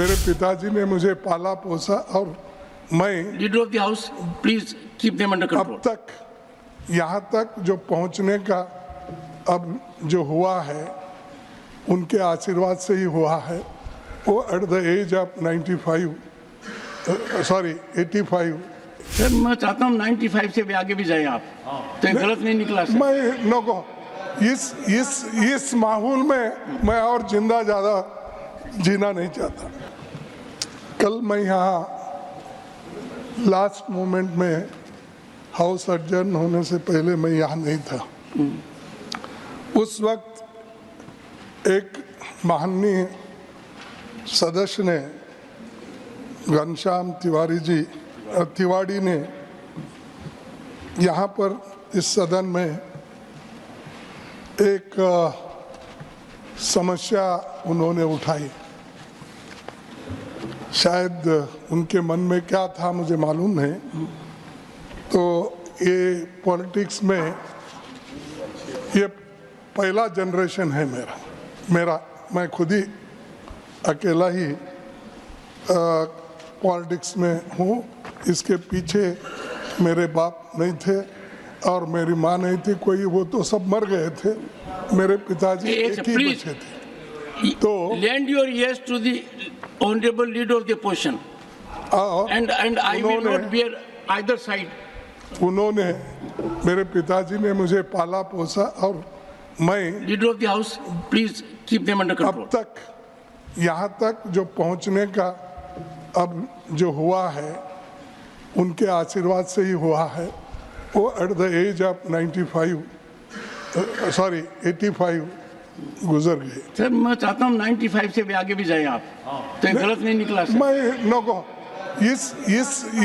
मेरे पिताजी ने मुझे पाला पोसा और मैं leader of the house, please keep them under control. अब तक यहाँ तक जो पहुँचने का अब जो हुआ है उनके आशीर्वाद से ही हुआ है। वो at the age of 85 sir मैं चाहता हूँ 95 से भी आगे भी जाए आप, तो ये गलत नहीं निकला सर। मैं नो इस माहौल में मैं और जिंदा ज़्यादा जीना नहीं चाहता। कल मैं यहाँ लास्ट मोमेंट में हाउस एडजर्न होने से पहले मैं यहाँ नहीं था। उस वक्त एक माननीय सदस्य ने, घनश्याम तिवाड़ी ने यहाँ पर इस सदन में एक समस्या उन्होंने उठाई। शायद उनके मन में क्या था मुझे मालूम नहीं। तो ये पॉलिटिक्स में ये पहला जनरेशन है मेरा मैं खुद ही अकेला ही पॉलिटिक्स में हूँ। इसके पीछे मेरे बाप नहीं थे और मेरी माँ नहीं थी कोई, वो तो सब मर गए थे। मेरे पिताजी एक ही बचे थे। तो lend your ears to the honorable leader of the opposition and I will not bear either side. उन्होंने मेरे पिताजी ने मुझे पाला पोसा और मैं leader of the house, please keep them under control. अब तक यहाँ तक जो पहुँचने का अब जो हुआ है उनके आशीर्वाद से ही हुआ है। वो एट द एज ऑफ 85 गुजर गए। सर मैं चाहता हूँ 95 से भी आगे भी जाए आप, तो ये गलत नहीं निकला सर। मैं नो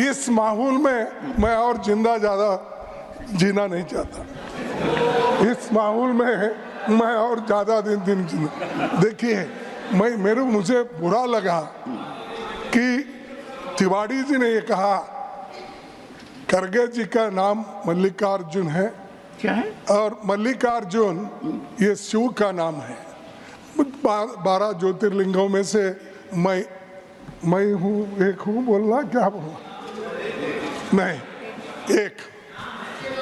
इस माहौल में मैं और जिंदा ज़्यादा जीना नहीं चाहता। इस माहौल में मैं और ज़्यादा दिन जीना। देखिए मुझे बुरा लगा कि तिवाड़ी जी ने ये कहा खड़गे जी का नाम मल्लिकार्जुन है। क्या है? और मल्लिकार्जुन ये शिव का नाम है। 12 ज्योतिर्लिंगों में से मैं हूँ, एक हूँ बोलना, क्या बोलना, नहीं एक।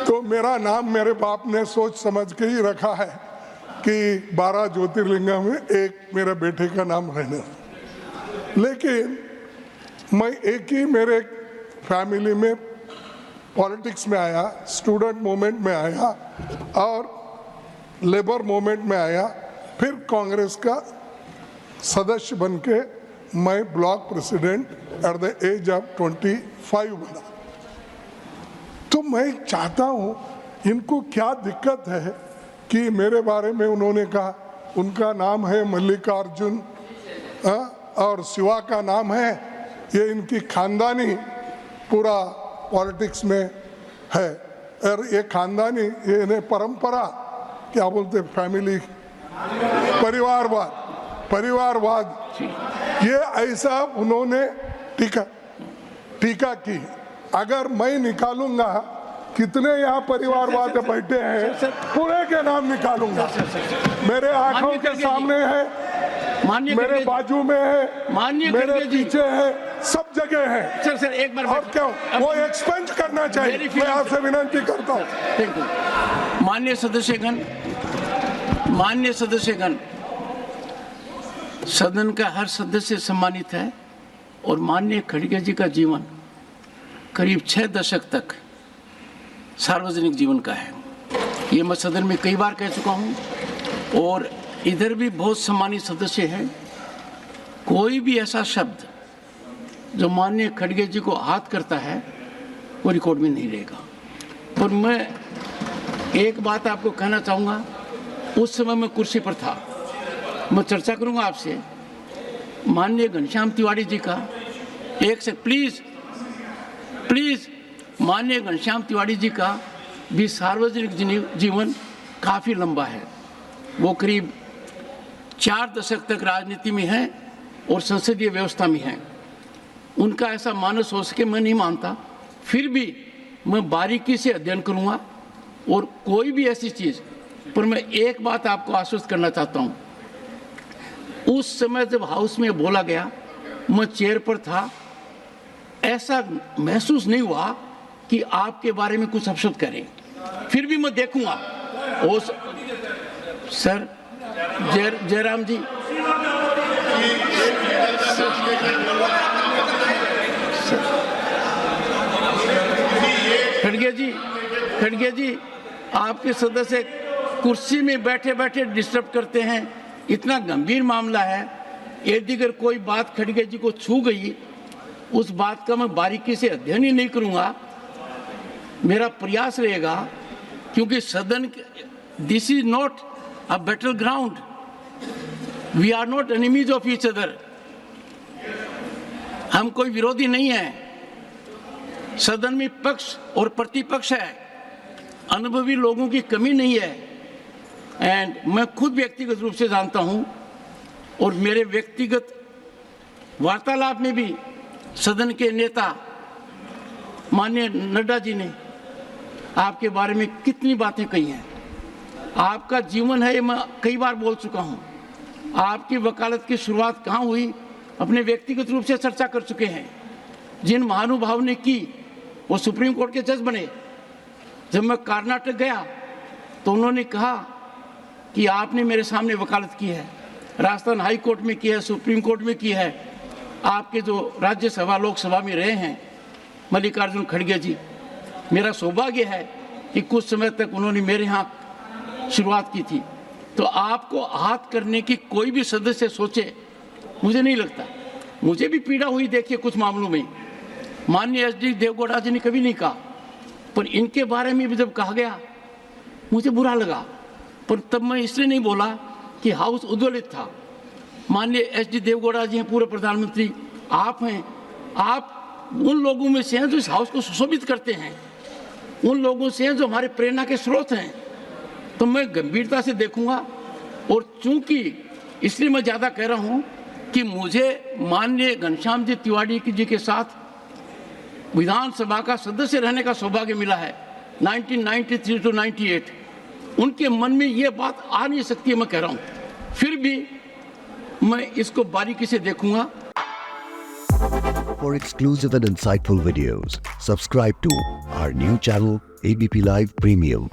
तो मेरा नाम मेरे बाप ने सोच समझ के ही रखा है कि 12 ज्योतिर्लिंगों में एक मेरे बेटे का नाम रहना। लेकिन मैं एक ही मेरे फैमिली में पॉलिटिक्स में आया, स्टूडेंट मूवमेंट में आया और लेबर मूवमेंट में आया, फिर कांग्रेस का सदस्य बनके मैं block president at the age of 25 बना। तो मैं चाहता हूँ इनको क्या दिक्कत है कि मेरे बारे में उन्होंने कहा उनका नाम है मल्लिकार्जुन और शिवा का नाम है। ये इनकी खानदानी पूरा पॉलिटिक्स में है और ये खानदानी ये परंपरा क्या बोलते फैमिली परिवारवाद ये ऐसा उन्होंने टीका की। अगर मैं निकालूंगा कितने यहाँ परिवारवाद बैठे हैं पूरे के नाम निकालूंगा। मेरे आंखों के सामने है, मेरे बाजू में है, मेरे पीछे है, सब जगह है। सर एक बार और क्या वो एक्सपेंज करना चाहिए। मैं आपसे विनती करता हूँ। माननीय सदस्यगण, सदन का हर सदस्य सम्मानित है और माननीय खड़गे जी का जीवन करीब 6 दशक तक सार्वजनिक जीवन का है। ये मैं सदन में कई बार कह चुका हूँ और इधर भी बहुत सम्मानित सदस्य हैं। कोई भी ऐसा शब्द जो माननीय खड़गे जी को आहत करता है वो रिकॉर्ड में नहीं रहेगा। और मैं एक बात आपको कहना चाहूँगा, उस समय मैं कुर्सी पर था, मैं चर्चा करूँगा आपसे। माननीय घनश्याम तिवाड़ी जी का एक से प्लीज़ माननीय घनश्याम तिवाड़ी जी का भी सार्वजनिक जीवन काफ़ी लंबा है। वो करीब 4 दशक तक राजनीति में हैं और संसदीय व्यवस्था में हैं। उनका ऐसा मानस हो सके मैं नहीं मानता, फिर भी मैं बारीकी से अध्ययन करूँगा और कोई भी ऐसी चीज़ पर मैं एक बात आपको आश्वस्त करना चाहता हूँ। उस समय जब हाउस में बोला गया मैं चेयर पर था, ऐसा महसूस नहीं हुआ कि आपके बारे में कुछ अपशब्द करें। फिर भी मैं देखूंगा। ओ सर, जयराम जी, खड़गे जी, आपके सदस्य कुर्सी में बैठे बैठे डिस्टर्ब करते हैं। इतना गंभीर मामला है, यदि अगर कोई बात खड़गे जी को छू गई, उस बात का मैं बारीकी से अध्ययन ही नहीं करूंगा। मेरा प्रयास रहेगा, क्योंकि सदन, this is not a battle ground, we are not enemies of each other. हम कोई विरोधी नहीं है। सदन में पक्ष और प्रतिपक्ष है, अनुभवी लोगों की कमी नहीं है। एंड मैं खुद व्यक्तिगत रूप से जानता हूं, और मेरे व्यक्तिगत वार्तालाप में भी सदन के नेता माननीय नड्डा जी ने आपके बारे में कितनी बातें कही हैं। आपका जीवन है, ये मैं कई बार बोल चुका हूं। आपकी वकालत की शुरुआत कहाँ हुई, अपने व्यक्तिगत रूप से चर्चा कर चुके हैं। जिन महानुभाव ने की, वो सुप्रीम कोर्ट के जज बने। जब मैं कर्नाटक गया तो उन्होंने कहा कि आपने मेरे सामने वकालत की है, राजस्थान हाई कोर्ट में की है, सुप्रीम कोर्ट में की है। आपके जो राज्यसभा लोकसभा में रहे हैं मल्लिकार्जुन खड़गे जी, मेरा सौभाग्य है कि कुछ समय तक उन्होंने मेरे यहाँ शुरुआत की थी। तो आपको आहत करने की कोई भी सदस्य सोचे, मुझे नहीं लगता। मुझे भी पीड़ा हुई, देखिए कुछ मामलों में। माननीय एच डी देवगौड़ा जी ने कभी नहीं कहा, पर इनके बारे में भी जब कहा गया मुझे बुरा लगा। पर तब मैं इसलिए नहीं बोला कि हाउस उद्वेलित था। माननीय एच डी देवगौड़ा जी हैं, पूर्व प्रधानमंत्री आप हैं, आप उन लोगों में से हैं जो इस हाउस को सुशोभित करते हैं, उन लोगों से हैं जो हमारे प्रेरणा के स्रोत हैं। तो मैं गंभीरता से देखूंगा। और चूंकि इसलिए मैं ज़्यादा कह रहा हूं कि मुझे माननीय घनश्याम जी तिवारी जी के साथ विधानसभा का सदस्य रहने का सौभाग्य मिला है 1993 to 98। उनके मन में ये बात आ नहीं सकती है, मैं कह रहा हूं। फिर भी मैं इसको बारीकी से देखूंगा। For exclusive and insightful videos, subscribe to our new channel ABP Live Premium.